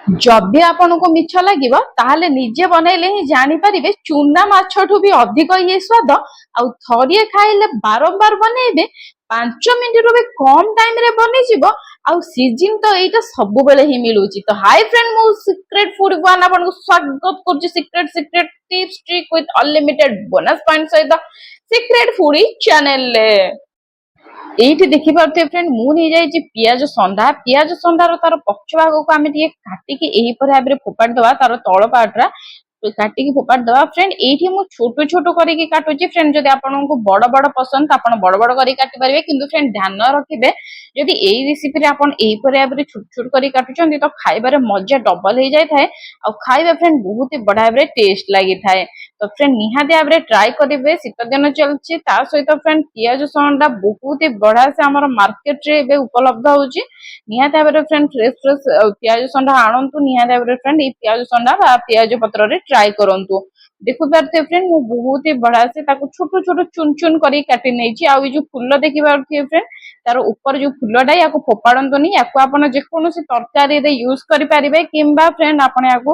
ଯଦି ଆପଣଙ୍କୁ ମିଛ ଲାଗିବ ତାହେଲେ ନିଜେ ବନେଇଲେ ହିଁ ଜାଣିପାରିବେ ଚୁନା ମାଛଠୁ ବି ଅଧିକ ଇଏ ସ୍ୱାଦ। ଆଉ ଥରିଏ ଖାଇଲେ ବାରମ୍ବାର ବନେଇବେ, 5 ମିନିଟରୁ ବି କମ ଟାଇମ ରେ ବନିଯିବ। ଆଉ ସିଜିନ ତ ଏଇଟା ସବୁବେଳେ ହିଁ ମିଳୁଛି। ତ ହାଇ ଫ୍ରେଣ୍ଡ, ମୁଁ ସିକ୍ରେଟ ଫୁଡ ୱାନ ଆପଣଙ୍କୁ ସ୍ୱାଗତ କରୁଛି secret secret tips trick with unlimited bonus point ସହିତ ସିକ୍ରେଟ ଫୁଡି ଚ୍ୟାନେଲରେ। ଏଇଠି ଦେଖିପାରୁଥିବେ ଫ୍ରେଣ୍ଡ, ମୁଁ ନେଇଯାଇଛି ପିଆଜ ସଣ୍ଡା। ପିଆଜ ସଣ୍ଡାର ତାର ପଛ ଭାଗକୁ ଆମେ ଟିକେ କାଟିକି ଏହିପରି ଭାବରେ ଫୋପାଡ଼ି ଦବା, ତାର ତଳ ପାର୍ଟରା କାଟିକି ଫୋପାଡ଼ି ଦବା। ଫ୍ରେଣ୍ଡ ଏଇଠି ମୁଁ ଛୋଟ ଛୋଟ କରିକି କାଟୁଛି। ଫ୍ରେଣ୍ଡ ଯଦି ଆପଣଙ୍କୁ ବଡ ବଡ ପସନ୍ଦ ତ ଆପଣ ବଡ ବଡ କରିକି କାଟି ପାରିବେ, କିନ୍ତୁ ଫ୍ରେଣ୍ଡ ଧ୍ୟାନ ରଖିବେ ଯଦି ଏଇ ରେସିପିରେ ଆପଣ ଏହିପରି ଭାବରେ ଛୋଟ ଛୋଟ କରି କାଟୁଛନ୍ତି ତ ଖାଇବାରେ ମଜା ଡବଲ ହେଇଯାଇଥାଏ। ଆଉ ଖାଇବା ଫ୍ରେଣ୍ଡ ବହୁତ ବଢିଆ ଭାବରେ ଟେଷ୍ଟ ଲାଗିଥାଏ। ତ ଫ୍ରେଣ୍ଡ ନିହାତି ଭାବରେ ଟ୍ରାଏ କରିବେ, ଶୀତ ଦିନ ଚାଲିଛି। ତା ସହିତ ଫ୍ରେଣ୍ଡ ପିଆଜ ସଣ୍ଡା ବହୁତ ବଢିଆ ସେ ଆମର ମାର୍କେଟରେ ଏବେ ଉପଲବ୍ଧ ହଉଛି। ନିହାତି ଭାବରେ ଫ୍ରେଣ୍ଡ ଫ୍ରେଶ ଫ୍ରେଶ ପିଆଜ ସଣ୍ଡା ଆଣନ୍ତୁ। ନିହାତି ଭାବରେ ଫ୍ରେଣ୍ଡ ଏଇ ପିଆଜ ସଣ୍ଡା ବା ପିଆଜ ପତ୍ରରେ ଟ୍ରାଏ କରନ୍ତୁ। ଦେଖିପାରୁଥିବେ ଫ୍ରେଣ୍ଡ ମୁଁ ବହୁତ ବଢିଆ ସେ ତାକୁ ଛୋଟ ଛୋଟ ଚୁନ ଚୁନ କରି କାଟି ନେଇଛି। ଆଉ ଏଇ ଯୋଉ ଫୁଲ ଦେଖିପାରୁଥିବେ ଫ୍ରେଣ୍ଡ, ତାର ଉପରେ ଯୋଉ ଫୁଲଟା ୟାକୁ ଫୋପାଡନ୍ତୁନି। ୟାକୁ ଆପଣ ଯେକୌଣସି ତରକାରୀରେ ୟୁଜ କରିପାରିବେ, କିମ୍ବା ଫ୍ରେଣ୍ଡ ଆପଣ ୟାକୁ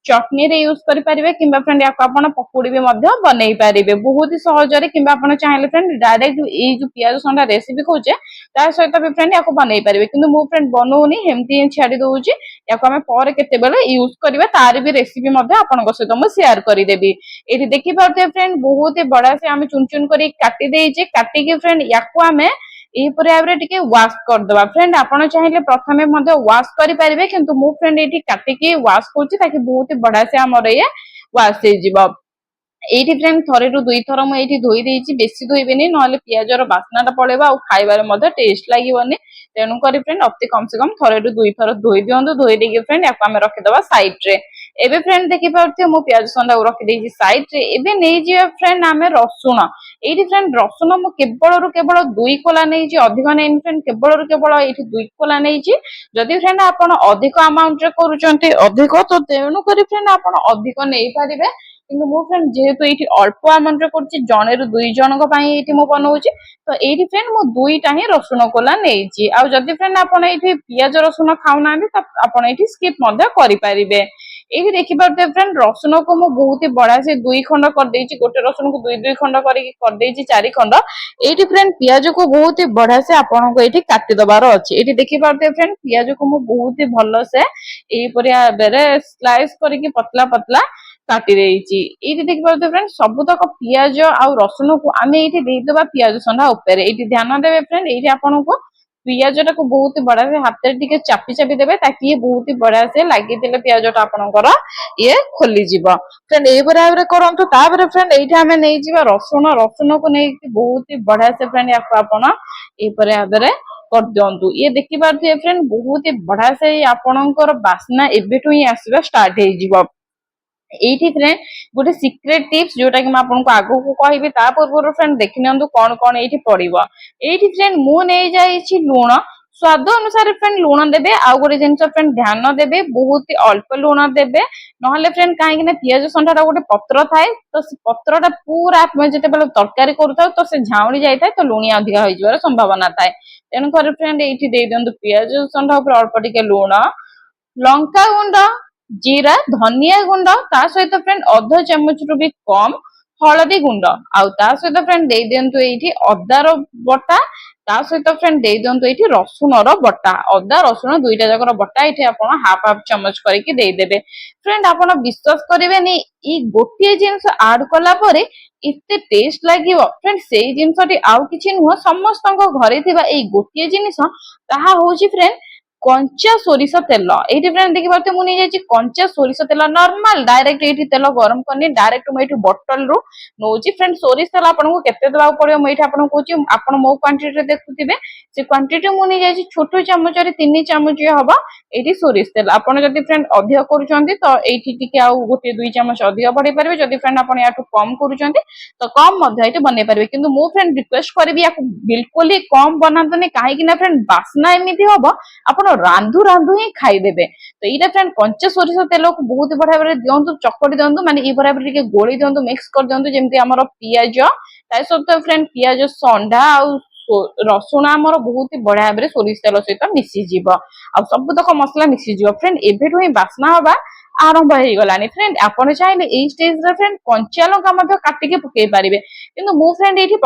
ଚଟନୀରେ ୟୁଜ କରିପାରିବେ, କିମ୍ବା ଫ୍ରେଣ୍ଡ ୟାକୁ ଆପଣ ପକୁଡି ବି ମଧ୍ୟ ବନେଇ ପାରିବେ ବହୁତ ସହଜରେ। କିମ୍ବା ଆପଣ ଚାହିଁଲେ ଫ୍ରେଣ୍ଡ ଡାଇରେକ୍ଟ ଏଇ ଯୋଉ ପିଆଜ ସଣ୍ଡା ରେସିପି କହୁଛେ ତା ସହିତ ବି ଫ୍ରେଣ୍ଡ ୟାକୁ ବନେଇ ପାରିବେ, କିନ୍ତୁ ମୁଁ ଫ୍ରେଣ୍ଡ ବନଉନି, ଏମିତି ହିଁ ଛାଡି ଦଉଛି। ୟାକୁ ଆମେ ପରେ କେତେବେଳେ ୟୁଜ କରିବା ତାର ବି ରେସିପି ମଧ୍ୟ ଆପଣଙ୍କ ସହିତ ମୁଁ ସେୟାର କରିଦେବି। ଏଇଠି ଦେଖିପାରୁଥିବେ ଫ୍ରେଣ୍ଡ ବହୁତ ବଢିଆ ସେ ଆମେ ଚୁନ ଚୁନ କରି କାଟି ଦେଇଛେ। କାଟିକି ଫ୍ରେଣ୍ଡ ୟାକୁ ଆମେ ଏହିପରି ଭାବରେ ଟିକେ ୱାଶ କରିଦବା। ଫ୍ରେଣ୍ଡ ଆପଣ ଚାହିଁଲେ ପ୍ରଥମେ ମଧ୍ୟ ୱାଶ କରିପାରିବେ, କିନ୍ତୁ ମୁଁ ଫ୍ରେଣ୍ଡ ଏଇଠି କାଟିକି ୱାଶ କରୁଛି ତାକି ବହୁତ ବଢିଆ ସେ ଆମର ଇଏ ୱାଶ ହେଇଯିବ। ଏଇଠି ଫ୍ରେଣ୍ଡ ଥରେରୁ ଦୁଇଥର ମୁଁ ଏଇଠି ଧୋଇ ଦେଇଛି, ବେଶୀ ଧୋଇବେନି ନହେଲେ ପିଆଜର ବାସ୍ନାଟା ପଳେଇବ ଆଉ ଖାଇବାରେ ମଧ୍ୟ ଟେଷ୍ଟ ଲାଗିବନି। ତେଣୁକରି ଫ୍ରେଣ୍ଡ ଅତି କମ ସେ କମ ଥରେରୁ ଦୁଇଥର ଧୋଇ ଦିଅନ୍ତୁ। ଧୋଇ ଦେଇକି ଫ୍ରେଣ୍ଡ ୟାକୁ ଆମେ ରଖିଦବା ସାଇଡରେ। ଏବେ ଫ୍ରେଣ୍ଡ ଦେଖିପାରୁଥିବେ ମୁଁ ପିଆଜ ସଣ୍ଡାକୁ ରଖିଦେଇଛି ସାଇଡରେ। ଏବେ ନେଇଯିବା ଫ୍ରେଣ୍ଡ ଆମେ ରସୁଣ। ଏଇଠି ଫ୍ରେଣ୍ଡ ରସୁଣ ମୁଁ କେବଳରୁ କେବଳ 2 କୋଲା ନେଇଛି, ଅଧିକ ନେଇନି ଫ୍ରେଣ୍ଡ, କେବଳରୁ କେବଳ ଏଇଠି 2 କୋଲା ନେଇଛି। ଯଦି ଫ୍ରେଣ୍ଡ ଆପଣ ଅଧିକ ଆମାଉଣ୍ଟରେ କରୁଛନ୍ତି ଅଧିକ, ତ ତେଣୁକରି ଫ୍ରେଣ୍ଡ ଆପଣ ଅଧିକ ନେଇପାରିବେ। କିନ୍ତୁ ମୁଁ ଫ୍ରେଣ୍ଡ ଯେହେତୁ ଏଇଠି ଅଳ୍ପ ଆମାଉଣ୍ଟରେ କରୁଛି, ଜଣେରୁ 2 ଜଣଙ୍କ ପାଇଁ ଏଇଠି ମୁଁ ବନଉଛି, ତ ଏଇଠି ଫ୍ରେଣ୍ଡ ମୁଁ 2ଟା ହିଁ ରସୁଣ କୋଲା ନେଇଛି। ଆଉ ଯଦି ଫ୍ରେଣ୍ଡ ଆପଣ ଏଇଠି ପିଆଜ ରସୁଣ ଖାଉନାହାନ୍ତି ତ ଆପଣ ଏଇଠି ସ୍କିପ୍ ମଧ୍ୟ କରିପାରିବେ। ଏଇଠି ଦେଖିପାରୁଥିବେ ଫ୍ରେଣ୍ଡ ରସୁଣକୁ ମୁଁ ବହୁତ ବଢିଆ ସେ 2 ଖଣ୍ଡ କରିଦେଇଛି। ଗୋଟେ ରସୁଣକୁ 2 ଖଣ୍ଡ କରିକି କରିଦେଇଛି 4 ଖଣ୍ଡ। ଏଇଠି ଫ୍ରେଣ୍ଡ ପିଆଜକୁ ବହୁତ ବଢିଆ ସେ ଆପଣଙ୍କୁ ଏଇଠି କାଟିଦବାର ଅଛି। ଏଇଠି ଦେଖିପାରୁଥିବେ ଫ୍ରେଣ୍ଡ ପିଆଜକୁ ମୁଁ ବହୁତ ଭଲସେ ଏଇପରି ଭାବରେ ସ୍ଲାଇସ କରିକି ପତଲା ପତଲା କାଟି ଦେଇଛି। ଏଇଠି ଦେଖିପାରୁଥିବେ ଫ୍ରେଣ୍ଡ ସବୁତକ ପିଆଜ ଆଉ ରସୁଣକୁ ଆମେ ଏଇଠି ଦେଇଦବା ପିଆଜ ସଣ୍ଡା ଉପରେ। ଏଇଠି ଧ୍ୟାନ ଦେବେ ଫ୍ରେଣ୍ଡ, ଏଇଠି ଆପଣଙ୍କୁ ପିଆଜଟାକୁ ବହୁତ ବଢିଆ ସେ ହାତରେ ଟିକେ ଚାପି ଚାପି ଦେବେ, ତାକି ବହୁତ ବଢିଆ ସେ ଲାଗିଥିଲେ ପିଆଜଟା ଆପଣଙ୍କର ଇଏ ଖୋଲିଯିବ। ଫ୍ରେଣ୍ଡ ଏଇପରି ଭାବରେ କରନ୍ତୁ। ତାପରେ ଫ୍ରେଣ୍ଡ ଏଇଠି ଆମେ ନେଇଯିବା ରସୁଣ। ରସୁଣକୁ ନେଇକି ବହୁତ ବଢିଆ ସେ ଫ୍ରେଣ୍ଡ ୟାକୁ ଆପଣ ଏଇପରି ଭାବରେ କରିଦିଅନ୍ତୁ। ଇଏ ଦେଖିପାରୁଥିବେ ଫ୍ରେଣ୍ଡ ବହୁତ ବଢିଆ ସେ ଆପଣଙ୍କର ବାସ୍ନା ଏବେଠୁ ହିଁ ଆସିବା ଷ୍ଟାର୍ଟ ହେଇଯିବ। ଏଇଠି ଫ୍ରେଣ୍ଡ ଗୋଟେ ସିକ୍ରେଟ ଟିପ୍ସ ଯୋଉଟା କି ମୁଁ ଆପଣଙ୍କୁ ଆଗକୁ କହିବି, ତା ପୂର୍ବରୁ ଫ୍ରେଣ୍ଡ ଦେଖିନିଅନ୍ତୁ କଣ କଣ ଏଇଠି ପଡିବ। ଏଇଠି ଫ୍ରେଣ୍ଡ ମୁଁ ନେଇଯାଇଛି ଲୁଣ। ସ୍ୱାଦ ଅନୁସାରେ ଫ୍ରେଣ୍ଡ ଲୁଣ ଦେବେ। ଆଉ ଗୋଟେ ଜିନିଷ ଫ୍ରେଣ୍ଡ ଧ୍ୟାନ ଦେବେ, ବହୁତ ଅଳ୍ପ ଲୁଣ ଦେବେ। ନହେଲେ ଫ୍ରେଣ୍ଡ କାହିଁକି ନା ପିଆଜ ସଣ୍ଡାଟା ଗୋଟେ ପତ୍ର ଥାଏ, ତ ସେ ପତ୍ରଟା ପୁରା ଆମେ ଯେତେବେଳେ ତରକାରୀ କରୁଥାଉ ତ ସେ ଝାଉଁଳି ଯାଇଥାଏ, ତ ଲୁଣିଆ ଅଧିକା ହେଇଯିବାର ସମ୍ଭାବନା ଥାଏ। ତେଣୁକରି ଫ୍ରେଣ୍ଡ ଏଇଠି ଦେଇଦିଅନ୍ତୁ ପିଆଜ ସଣ୍ଡା ଉପରେ ଅଳ୍ପ ଟିକେ ଲୁଣ, ଲଙ୍କା ଗୁଣ୍ଡ, ଜିରା ଧନିଆ ଗୁଣ୍ଡ, ତା ସହିତ ଫ୍ରେଣ୍ଡ ଅଧ 1 ଚାମଚରୁ ବି କମ ହଳଦୀ ଗୁଣ୍ଡ। ଆଉ ତା ସହିତ ଫ୍ରେଣ୍ଡ ଦେଇଦିଅନ୍ତୁ ଏଇଠି ଅଦାର ବଟା। ତା ସହିତ ଫ୍ରେଣ୍ଡ ଦେଇଦିଅନ୍ତୁ ଏଇଠି ରସୁଣର ବଟା। ଅଦା ରସୁଣ 2ଟା ଯାକର ବଟା ଏଇଠି ଆପଣ ହାଫ ଚାମଚ କରିକି ଦେଇଦେବେ। ଫ୍ରେଣ୍ଡ ଆପଣ ବିଶ୍ୱାସ କରିବେନି, ଏଇ ଗୋଟିଏ ଜିନିଷ ଆଡ କଲା ପରେ ଏତେ ଟେଷ୍ଟ ଲାଗିବ। ଫ୍ରେଣ୍ଡ ସେଇ ଜିନିଷଟି ଆଉ କିଛି ନୁହଁ, ସମସ୍ତଙ୍କ ଘରେ ଥିବା ଏଇ ଗୋଟିଏ ଜିନିଷ, ତାହା ହଉଛି ଫ୍ରେଣ୍ଡ କଞ୍ଚା ସୋରିଷ ତେଲ। ଏଇଠି ଫ୍ରେଣ୍ଡ ଦେଖିପାରୁଥିବେ ମୁଁ ନେଇଯାଇଛି କଞ୍ଚା ସୋରିଷ ତେଲ ନର୍ମାଲ। ଡାଇରେକ୍ଟ ଏଇଠି ତେଲ ଗରମ କରିନି, ଡାଇରେକ୍ଟ ମୁଁ ଏଇଠି ବୋଟଲରୁ ନଉଛି। ଫ୍ରେଣ୍ଡ ସୋରିଷ ତେଲ ଆପଣଙ୍କୁ କେତେ ଦେବାକୁ ପଡିବ ମୁଁ ଏଇଠି ଆପଣଙ୍କୁ କହୁଛି। ଆପଣ ମୋ କ୍ୱାଣ୍ଟିଟିରେ ଦେଖୁଥିବେ, ସେ କ୍ୱାଣ୍ଟିଟି ମୁଁ ନେଇଯାଇଛି ଛୋଟ ଚାମଚରେ 3 ଚାମଚ ହବ ଏଇଠି ସୋରିଷ ତେଲ। ଆପଣ ଯଦି ଫ୍ରେଣ୍ଡ ଅଧିକ କରୁଛନ୍ତି ତ ଏଇଠି ଟିକେ ଆଉ 1-2 ଚାମଚ ଅଧିକ ବଢେଇ ପାରିବେ। ଯଦି ଫ୍ରେଣ୍ଡ ଆପଣ ୟାଠୁ କମ କରୁଛନ୍ତି ତ କମ ମଧ୍ୟ ଏଇଠି ବନେଇ ପାରିବେ। କିନ୍ତୁ ମୁଁ ଫ୍ରେଣ୍ଡ ରିକ୍ୱେଷ୍ଟ କରିବି ୟାକୁ ବିଲକୁଲ ହିଁ କମ ବନାନ୍ତୁନି, କାହିଁକି ନା ଫ୍ରେଣ୍ଡ ବାସ୍ନା ଏମିତି ହବ ଆପଣ ରାନ୍ଧୁ ରାନ୍ଧୁ ହିଁ ଖାଇଦେବେ। ତ ଏଇଟା ଫ୍ରେଣ୍ଡ କଞ୍ଚା ସୋରିଷ ତେଲକୁ ବହୁତ ବଢିଆ ଭାବରେ ଦିଅନ୍ତୁ, ଚକଟି ଦିଅନ୍ତୁ, ମାନେ ଏଇ ବଢିଆ ଭାବରେ ଟିକେ ଗୋଳେଇ ଦିଅନ୍ତୁ, ମିକ୍ସ କରିଦିଅନ୍ତୁ ଯେମିତି ଆମର ପିଆଜ ତା ସହିତ ଫ୍ରେଣ୍ଡ ପିଆଜ ସଣ୍ଡା ଆଉ ରସୁଣ ଆମର ବହୁତ ବଢିଆ ଭାବରେ ସୋରିଷ ତେଲ ସହିତ ମିଶିଯିବ ଆଉ ସବୁତକ ମସଲା ମିଶିଯିବ ଫ୍ରେଣ୍ଡ। ଏବେଠୁ ହିଁ ବାସ୍ନା ହବା ଆରମ୍ଭ ହେଇଗଲାଣି ଫ୍ରେଣ୍ଡ। ଆପଣ ଚାହିଁଲେ ଏଇ ଷ୍ଟେଜରେ ଫ୍ରେଣ୍ଡ କଞ୍ଚା ଲଙ୍କା ମଧ୍ୟ କାଟିକି ପକେଇ ପାରିବେ, କିନ୍ତୁ ମୁଁ ଫ୍ରେଣ୍ଡ ଏଇଠି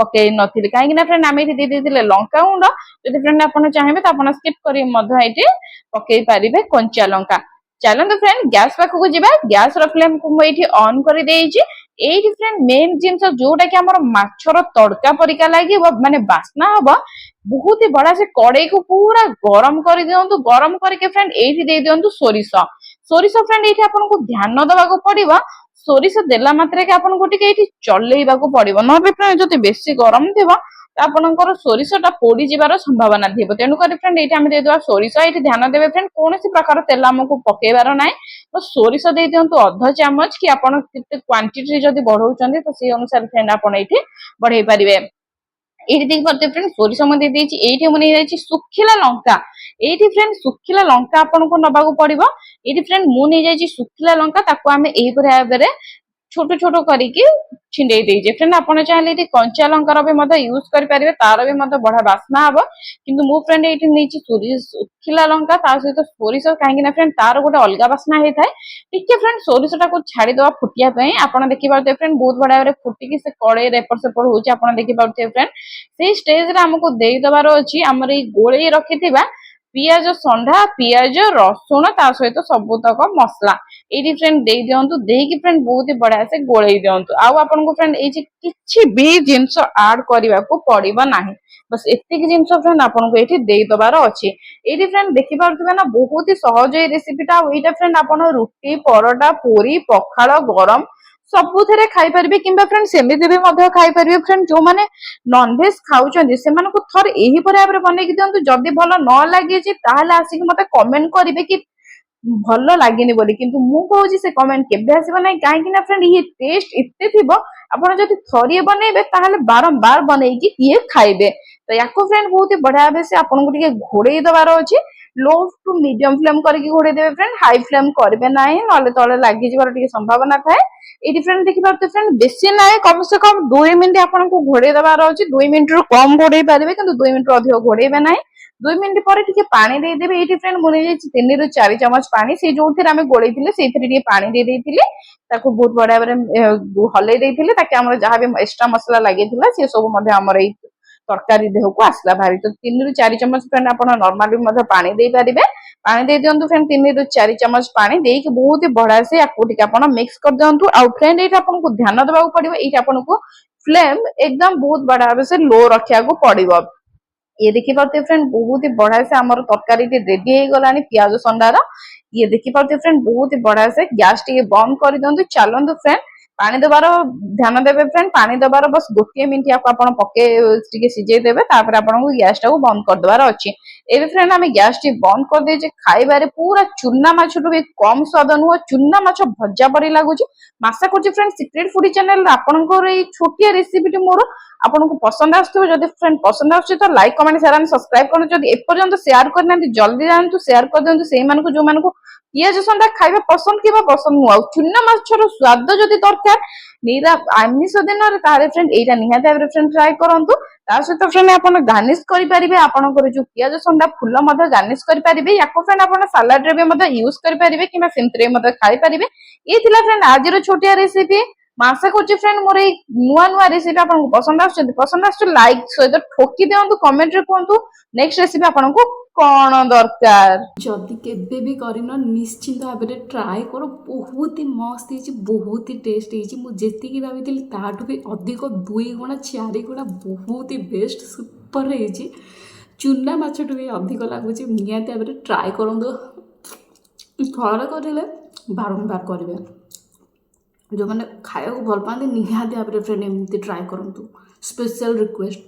ପକେଇ ନଥିଲି କାହିଁକି ନା ଫ୍ରେଣ୍ଡ ଆମେ ଏଇଠି ଦେଇ ଦେଇଥିଲେ ଲଙ୍କା ଗୁଣ୍ଡ। ଯଦି ଫ୍ରେଣ୍ଡ ଆପଣ ଚାହିଁବେ ତ ଆପଣ ସ୍କିପ୍ କରି ମଧ୍ୟ ଏଇଠି ପକେଇ ପାରିବେ କଞ୍ଚା ଲଙ୍କା। ଚାଲନ୍ତୁ ଫ୍ରେଣ୍ଡ ଗ୍ୟାସ ପାଖକୁ ଯିବା। ଗ୍ୟାସ ର ଫ୍ଲେମ କୁ ମୁଁ ଏଇଠି ଅନ୍ କରିଦେଇଛି। ଏଇଠି ଫ୍ରେଣ୍ଡ ମେନ୍ ଜିନିଷ ଯୋଉଟା କି ଆମର ମାଛର ତଡକା ପରିକା ଲାଗିବ ମାନେ ବାସ୍ନା ହବ ବହୁତ ହି ବଢିଆ ସେ କଡେଇକୁ ପୁରା ଗରମ କରିଦିଅନ୍ତୁ। ଗରମ କରିକି ଫ୍ରେଣ୍ଡ ଏଇଠି ଦେଇ ଦିଅନ୍ତୁ ସୋରିଷ। ସୋରିଷ ଫ୍ରେଣ୍ଡ ଏଇଠି ଆପଣଙ୍କୁ ଧ୍ୟାନ ଦବାକୁ ପଡିବ, ସୋରିଷ ଦେଲା ମାତ୍ରକେ ଆପଣଙ୍କୁ ଟିକେ ଏଇଠି ଚଲେଇବାକୁ ପଡିବ, ନହେଲେ ଫ୍ରେଣ୍ଡ ଯଦି ବେଶୀ ଗରମ ଥିବ ତ ଆପଣଙ୍କର ସୋରିଷ ଟା ପୋଡି ଯିବାର ସମ୍ଭାବନା ଥିବ। ତେଣୁକରି ଫ୍ରେଣ୍ଡ ଏଇଠି ଆମେ ଦେଇଦେବା ସୋରିଷ। ଏଇଠି ଧ୍ୟାନ ଦେବେ ଫ୍ରେଣ୍ଡ କୌଣସି ପ୍ରକାର ତେଲ ଆମକୁ ପକେଇବାର ନାହିଁ। ତ ସୋରିଷ ଦେଇ ଦିଅନ୍ତୁ ଅଧ ଚାମଚ, କି ଆପଣ କେତେ କ୍ୱାଣ୍ଟିଟି ଯଦି ବଢଉଛନ୍ତି ତ ସେଇ ଅନୁସାରେ ଫ୍ରେଣ୍ଡ ଆପଣ ଏଇଠି ବଢେଇ ପାରିବେ। ଏଇଠି ଦେଖିପାରୁଥିବେ ଫ୍ରେଣ୍ଡ ସୋରିଷ ମୁଁ ଦେଇଦେଇଛି। ଏଇଠି ମୁଁ ନେଇଯାଇଛି ଶୁଖିଲା ଲଙ୍କା। ଏଇଠି ଫ୍ରେଣ୍ଡ ଶୁଖିଲା ଲଙ୍କା ଆପଣଙ୍କୁ ନବାକୁ ପଡିବ। ଏଇଠି ଫ୍ରେଣ୍ଡ ମୁଁ ନେଇଯାଇଛି ଶୁଖିଲା ଲଙ୍କା, ତାକୁ ଆମେ ଏଇପରି ଭାବରେ ଛୋଟ ଛୋଟ କରିକି ଛିଣ୍ଡେଇ ଦେଇଛେ। ଫ୍ରେଣ୍ଡ ଆପଣ ଚାହିଁଲେ ଏଠି କଞ୍ଚା ଲଙ୍କାର ବି ମଧ୍ୟ ୟୁଜ କରିପାରିବେ, ତାର ବି ମଧ୍ୟ ବଢିଆ ବାସ୍ନା ହବ। କିନ୍ତୁ ମୁଁ ଫ୍ରେଣ୍ଡ ଏଇଠି ନେଇଛି ଶୁଖିଲା ଲଙ୍କା ତା ସହିତ ସୋରିଷ, କାହିଁକି ନା ଫ୍ରେଣ୍ଡ ତାର ଗୋଟେ ଅଲଗା ବାସ୍ନା ହେଇଥାଏ। ଟିକେ ଫ୍ରେଣ୍ଡ ସୋରିଷଟାକୁ ଛାଡିଦବା ଫୁଟିବା ପାଇଁ। ଆପଣ ଦେଖିପାରୁଥିବେ ଫ୍ରେଣ୍ଡ ବହୁତ ବଢିଆ ଭାବରେ ଫୁଟିକି ସେ କଡେଇରେ ଏପଟ ସେପଟ ହଉଛି, ଆପଣ ଦେଖିପାରୁଥିବେ ଫ୍ରେଣ୍ଡ। ସେଇ ଷ୍ଟେଜରେ ଆମକୁ ଦେଇଦବାର ଅଛି ଆମର ଏଇ ଗୋଳେଇ ରଖିଥିବା ପିଆଜ ସଣ୍ଡା, ପିଆଜ, ରସୁଣ ତା ସହିତ ସବୁତକ ମସଲା ଏଇଠି ଫ୍ରେଣ୍ଡ ଦେଇ ଦିଅନ୍ତୁ। ଦେଇକି ଫ୍ରେଣ୍ଡ ବହୁତ ବଢିଆ ସେ ଗୋଳେଇ ଦିଅନ୍ତୁ। ଆଉ ଆପଣଙ୍କୁ ଫ୍ରେଣ୍ଡ ଏଇଠି କିଛି ବି ଜିନିଷ ଆଡ କରିବାକୁ ପଡିବ ନାହିଁ। ବସ୍ ଏତିକି ଜିନିଷ ଫ୍ରେଣ୍ଡ ଆପଣଙ୍କୁ ଏଇଠି ଦେଇଦବାର ଅଛି। ଏଇଠି ଫ୍ରେଣ୍ଡ ଦେଖିପାରୁଥିବେ ନା ବହୁତ ହି ସହଜ ଏଇ ରେସିପିଟା। ଆଉ ଏଇଟା ଫ୍ରେଣ୍ଡ ଆପଣ ରୁଟି, ପରଟା, ପୁରୀ, ପଖାଳ, ଗରମ ସବୁଥିରେ ଖାଇପାରିବେ, କିମ୍ବା ଫ୍ରେଣ୍ଡ ସେମିତି ବି ମଧ୍ୟ ଖାଇପାରିବେ। ଫ୍ରେଣ୍ଡ ଯୋଉମାନେ ନନଭେଜ ଖାଉଛନ୍ତି ସେମାନଙ୍କୁ ଥରେ ଏହିପରି ଭାବରେ ବନେଇକି ଦିଅନ୍ତୁ। ଯଦି ଭଲ ନ ଲାଗିଛି ତାହେଲେ ଆସିକି ମତେ କମେଣ୍ଟ କରିବେ କି ଭଲ ଲାଗିନି ବୋଲି, କିନ୍ତୁ ମୁଁ କହୁଛି ସେ କମେଣ୍ଟ କେବେ ଆସିବ ନାହିଁ। କାହିଁକି ନା ଫ୍ରେଣ୍ଡ ଇଏ ଟେଷ୍ଟ ଏତେ ଥିବ, ଆପଣ ଯଦି ଥରିଏ ବନେଇବେ ତାହେଲେ ବାରମ୍ବାର ବନେଇକି ଇଏ ଖାଇବେ। ତ ୟାକୁ ଫ୍ରେଣ୍ଡ ବହୁତ ବଢିଆ ଭାବେ ସେ ଆପଣଙ୍କୁ ଟିକେ ଘୋଡେଇ ଦବାର ଅଛି। लो ଟୁ ମିडियମ फ्लेम କରିକି ଘୋଡେଇ ଦେବେ ଫ୍ରେଣ୍ଡ, ହାଇ फ्लेम କରିବେ ନାହିଁ, ନହେଲେ ତଳେ ଲାଗିଯିବାର ଟିକେ ସମ୍ଭାବନା ଥାଏ। ଏଇଠି ଫ୍ରେଣ୍ଡ ଦେଖିପାରୁଥିବେ ଫ୍ରେଣ୍ଡ ବେଶୀ ନାହିଁ, କମ ସେ କମ 2 ମିନିଟ ଆପଣଙ୍କୁ ଘୋଡେଇ ଦେବାର ଅଛି। 2 ମିନିଟରୁ କମ ଘୋଡେଇ ପାରିବେ, କିନ୍ତୁ 2 ମିନିଟରୁ ଅଧିକ ଘୋଡେଇବେ ନାହିଁ। 2 ମିନିଟ ପରେ ଟିକେ ପାଣି ଦେଇଦେବେ। ଏଇଠି ଫ୍ରେଣ୍ଡ ମୁଁ ନେଇଯାଇଛି 3 ରୁ 4 ଚାମଚ ପାଣି। ସେଇ ଯୋଉଥିରେ ଆମେ ଗୋଳେଇଥିଲେ ସେଇଥିରେ ଟିକେ ପାଣି ଦେଇଥିଲି। ତାକୁ ବହୁତ ବଢିଆ ଭାବରେ ହଲେଇ ଦେଇଥିଲେ, ତାକି ଆମର ଯାହା ବି ଏକ୍ସଟ୍ରା ମସଲା ଲାଗିଥିଲା ସେ ସବୁ ମଧ୍ୟ ଆମର ଏଇ ତରକାରୀ ଦେହକୁ ଆସିଲା ଭାରି। ତ 3 ରୁ 4 ଚାମଚ ଫ୍ରେଣ୍ଡ ଆପଣ ନର୍ମାଲି ମଧ୍ୟ ପାଣି ଦେଇପାରିବେ। ପାଣି ଦେଇ ଦିଅନ୍ତୁ ଫ୍ରେଣ୍ଡ 3 ରୁ 4 ଚାମଚ ପାଣି ଦେଇକି ବହୁତ ବଢିଆ ସେ ୟାକୁ ଟିକେ ଆପଣ ମିକ୍ସ କରିଦିଅନ୍ତୁ। ଆଉ ଫ୍ରେଣ୍ଡ ଏଇଠି ଆପଣଙ୍କୁ ଧ୍ୟାନ ଦେବାକୁ ପଡିବ, ଏଇଠି ଆପଣଙ୍କୁ फ्लेम एकदम बहुत बड़ा भाव से लो रखा पड़ो। ये देखिए फ्रेंड बहुत ही बढ़िया से आम तरकारी रेडी हो गलानी पियाज संडार। ये देखिए फ्रेंड बहुत ही बढ़िया से गैस टी बंद कर दिंतु। चलतु फ्रेंड पानी दबार ध्यान देवे फ्रेंड, पानी दबार बस गोटे मिनट आप पके सिझे देवे, आपको गैस टाक बंद कर देवार अच्छी। एवं फ्रेंड आम गैस टी बंद कर दे खाइबार पूरा चूना माछ भी कम स्वाद नुह, चूना माछ भजा परी लगुच। आशा कर फ्रेंड सिक्रेट फूडी चैनल आपंकर ये छोटिया रेसिपी मोर आपको पसंद आसो। जब फ्रेंड पसंद आस तो like comment share and subscribe कर, एपर्यंत शेयर करना जल्दी जातु शेयर कर दिखाँ से जो पियाज संडा खाଇବା पसंद कि पसंद नुह। चूना माछर स्वाद जदि दरकार निरा आमिष दिन फ्रेंड यहाँ निहाती फ्रेंड ट्राए करूँ। सहित फ्रेंड आप गार्निश करेंगे, आपंकर जो पियाज संडा फूल गार्निश करेंगे। या फ्रेंड आप सालाड रे यूज करेंगे कि खाई पारे। ये फ्रेंड आज छोटिया रेसिपी। आशा कर फ्रेंड मोर नुआ नुआ रेसिपी आपको पसंद आस लाइक सहित ठोकी दिंतु, कमेंट रे कहतु नेक्स्ट रेसिपी आपको कौन दरकार। जदि केबे भी करन निश्चिंत भाव में ट्राए कर, बहुत ही मस्त है, बहुत ही टेस्ट है। मुझे भाभी ताठू भी अधिक 2 गुणा 4 गुणा बहुत ही बेस्ट सुपर है। चूना माछटू भी अधिक लगुच। निहाती भाव में ट्राए करूँ, थोड़े करेंगे बारंबार करेंगे। जो मैंने खाया को भल पाते निहाती भाव में फ्रेंड एमती ट्राए करूँ, स्पेशल रिक्वेस्ट।